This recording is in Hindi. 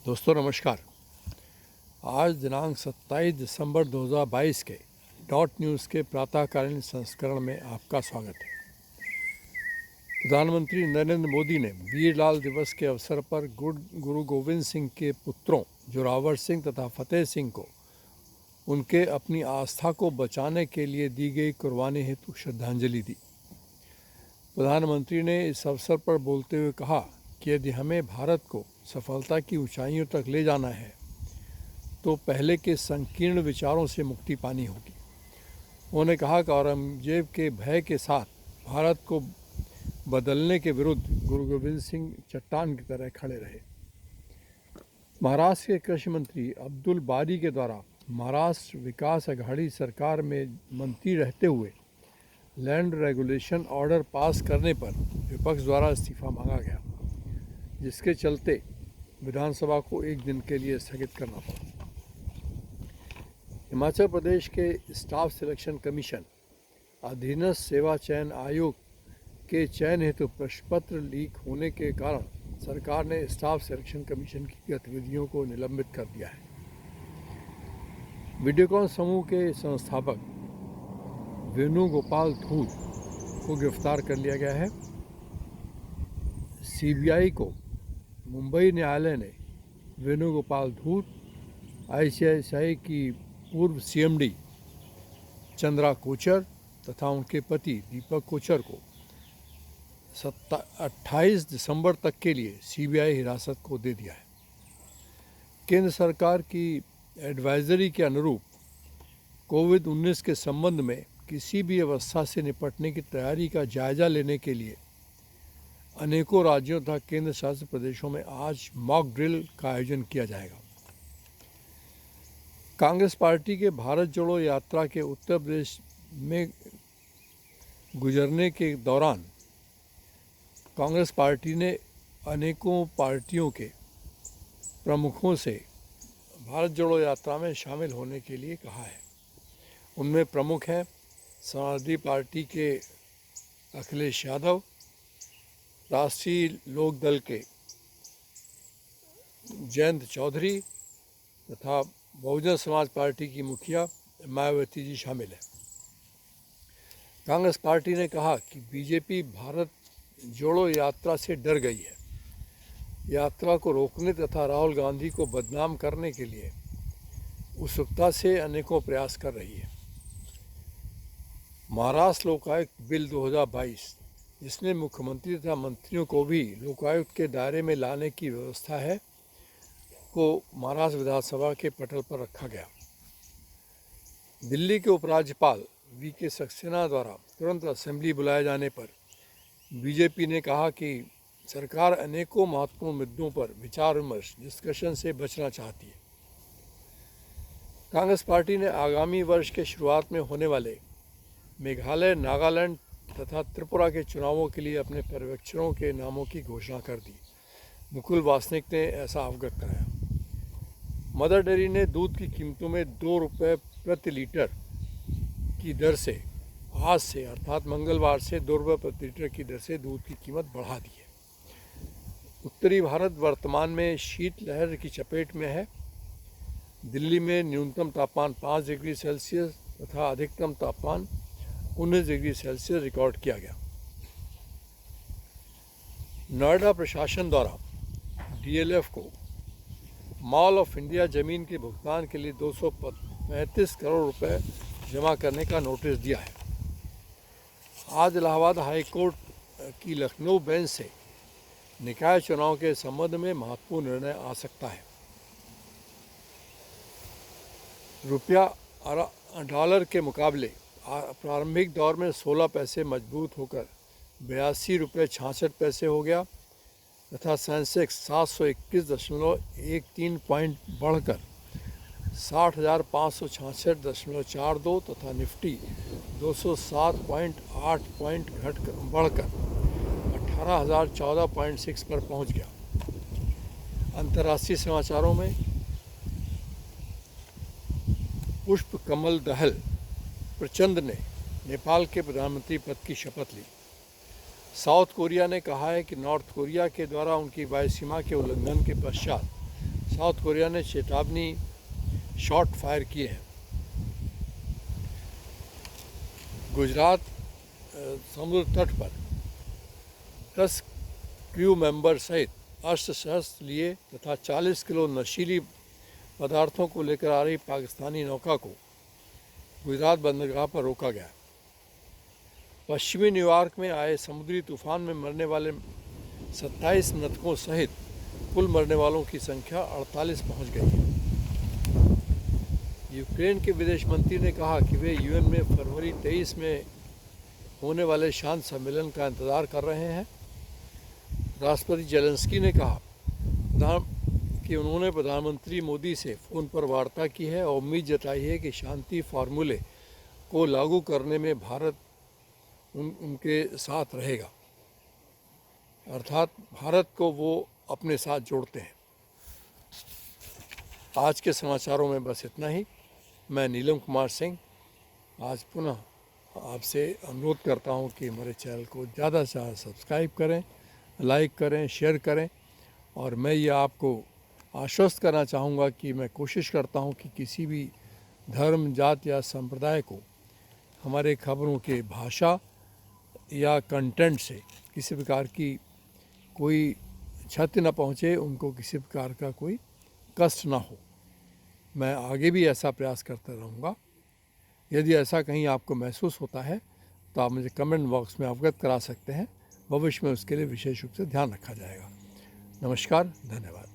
दोस्तों नमस्कार। आज दिनांक 27 दिसंबर 2022 के डॉट न्यूज़ के प्रातःकालीन संस्करण में आपका स्वागत है। प्रधानमंत्री नरेंद्र मोदी ने वीर लाल दिवस के अवसर पर गुरु गोविंद सिंह के पुत्रों जोरावर सिंह तथा फतेह सिंह को उनके अपनी आस्था को बचाने के लिए दी गई कुर्बानी हेतु श्रद्धांजलि दी। प्रधानमंत्री ने इस अवसर पर बोलते हुए कहा कि यदि हमें भारत को सफलता की ऊंचाइयों तक ले जाना है तो पहले के संकीर्ण विचारों से मुक्ति पानी होगी। उन्होंने कहा कि औरंगजेब के भय के साथ भारत को बदलने के विरुद्ध गुरु गोविंद सिंह चट्टान की तरह खड़े रहे। महाराष्ट्र के कृषि मंत्री अब्दुल बारी के द्वारा महाराष्ट्र विकास अघाड़ी सरकार में मंत्री रहते हुए लैंड रेगुलेशन ऑर्डर पास करने पर विपक्ष द्वारा इस्तीफा मांगा गया, जिसके चलते विधानसभा को एक दिन के लिए स्थगित करना पड़ा। हिमाचल प्रदेश के स्टाफ सिलेक्शन कमीशन अधीनस्थ सेवा चयन आयोग के चयन हेतु प्रश्न पत्र लीक होने के कारण सरकार ने स्टाफ सिलेक्शन कमीशन की गतिविधियों को निलंबित कर दिया है। वीडियोकॉन समूह के संस्थापक वेणुगोपाल धूत को गिरफ्तार कर लिया गया है। सीबीआई को मुंबई न्यायालय ने वेणुगोपाल धूत, आईसीआईसीआई की पूर्व सीएमडी चंद्रा कोचर तथा उनके पति दीपक कोचर को 28 दिसंबर तक के लिए सीबीआई हिरासत को दे दिया है। केंद्र सरकार की एडवाइजरी के अनुरूप कोविड-19 के संबंध में किसी भी अवस्था से निपटने की तैयारी का जायजा लेने के लिए अनेकों राज्यों तथा केंद्र शासित प्रदेशों में आज मॉक ड्रिल का आयोजन किया जाएगा। कांग्रेस पार्टी के भारत जोड़ो यात्रा के उत्तर प्रदेश में गुजरने के दौरान कांग्रेस पार्टी ने अनेकों पार्टियों के प्रमुखों से भारत जोड़ो यात्रा में शामिल होने के लिए कहा है। उनमें प्रमुख हैं समाजवादी पार्टी के अखिलेश यादव, राष्ट्रीय लोक दल के जयंत चौधरी तथा बहुजन समाज पार्टी की मुखिया मायावती जी शामिल हैं। कांग्रेस पार्टी ने कहा कि बीजेपी भारत जोड़ो यात्रा से डर गई है। यात्रा को रोकने तथा राहुल गांधी को बदनाम करने के लिए उत्सुकता से अनेकों प्रयास कर रही है। महाराष्ट्र लोकायुक्त बिल 2022, जिसमें मुख्यमंत्री तथा मंत्रियों को भी लोकायुक्त के दायरे में लाने की व्यवस्था है, को महाराष्ट्र विधानसभा के पटल पर रखा गया। दिल्ली के उपराज्यपाल वीके सक्सेना द्वारा तुरंत असेंबली बुलाए जाने पर बीजेपी ने कहा कि सरकार अनेकों महत्वपूर्ण मुद्दों पर विचार विमर्श डिस्कशन से बचना चाहती है। कांग्रेस पार्टी ने आगामी वर्ष के शुरुआत में होने वाले मेघालय, नागालैंड तथा त्रिपुरा के चुनावों के लिए अपने पर्यवेक्षकों के नामों की घोषणा कर दी। मुकुल वासनिक ने ऐसा अवगत कराया। मदर डेयरी ने दूध की कीमतों में 2 रुपये प्रति लीटर की दर से आज से अर्थात मंगलवार से 2 रुपये प्रति लीटर की दर से दूध की कीमत बढ़ा दी है। उत्तरी भारत वर्तमान में शीतलहर की चपेट में है। दिल्ली में न्यूनतम तापमान 5 डिग्री सेल्सियस तथा अधिकतम तापमान 19 डिग्री सेल्सियस रिकॉर्ड किया गया। नोएडा प्रशासन द्वारा डीएलएफ को मॉल ऑफ इंडिया जमीन के भुगतान के लिए 235 करोड़ रुपए जमा करने का नोटिस दिया है। आज इलाहाबाद हाई कोर्ट की लखनऊ बेंच से निकाय चुनाव के संबंध में महत्वपूर्ण निर्णय आ सकता है। रुपया डॉलर के मुकाबले प्रारंभिक दौर में 16 पैसे मजबूत होकर 82 रुपये 66 पैसे हो गया तथा सेंसेक्स 721.13 पॉइंट बढ़कर 60,566.42 तथा निफ्टी 207.8 पॉइंट बढ़कर 18,014.6 पर पहुंच गया। अंतर्राष्ट्रीय समाचारों में पुष्प कमल दहल प्रचंड ने नेपाल के प्रधानमंत्री पद की शपथ ली। साउथ कोरिया ने कहा है कि नॉर्थ कोरिया के द्वारा उनकी वायु सीमा के उल्लंघन के पश्चात साउथ कोरिया ने चेतावनी शॉट फायर किए हैं। गुजरात समुद्र तट पर 10 क्रू मेंबर सहित अस्त्र शस्त्र लिए तथा 40 किलो नशीली पदार्थों को लेकर आ रही पाकिस्तानी नौका को गुजरात बंदरगाह पर रोका गया। पश्चिमी न्यूयॉर्क में आए समुद्री तूफान में मरने वाले 27 मृतकों सहित कुल मरने वालों की संख्या 48 पहुंच गई है। यूक्रेन के विदेश मंत्री ने कहा कि वे यूएन में फरवरी 23 में होने वाले शांति सम्मेलन का इंतज़ार कर रहे हैं। राष्ट्रपति जेलेंस्की ने कहा कि उन्होंने प्रधानमंत्री मोदी से फ़ोन पर वार्ता की है और उम्मीद जताई है कि शांति फार्मूले को लागू करने में भारत उनके साथ रहेगा, अर्थात भारत को वो अपने साथ जोड़ते हैं। आज के समाचारों में बस इतना ही। मैं नीलम कुमार सिंह आज पुनः आपसे अनुरोध करता हूं कि मेरे चैनल को ज़्यादा से ज़्यादा सब्सक्राइब करें, लाइक करें, शेयर करें। और मैं ये आपको आश्वस्त करना चाहूँगा कि मैं कोशिश करता हूँ कि किसी भी धर्म, जात या संप्रदाय को हमारे खबरों के भाषा या कंटेंट से किसी प्रकार की कोई क्षति न पहुँचे, उनको किसी प्रकार का कोई कष्ट ना हो। मैं आगे भी ऐसा प्रयास करता रहूँगा। यदि ऐसा कहीं आपको महसूस होता है तो आप मुझे कमेंट बॉक्स में अवगत करा सकते हैं। भविष्य में उसके लिए विशेष रूप से ध्यान रखा जाएगा। नमस्कार, धन्यवाद।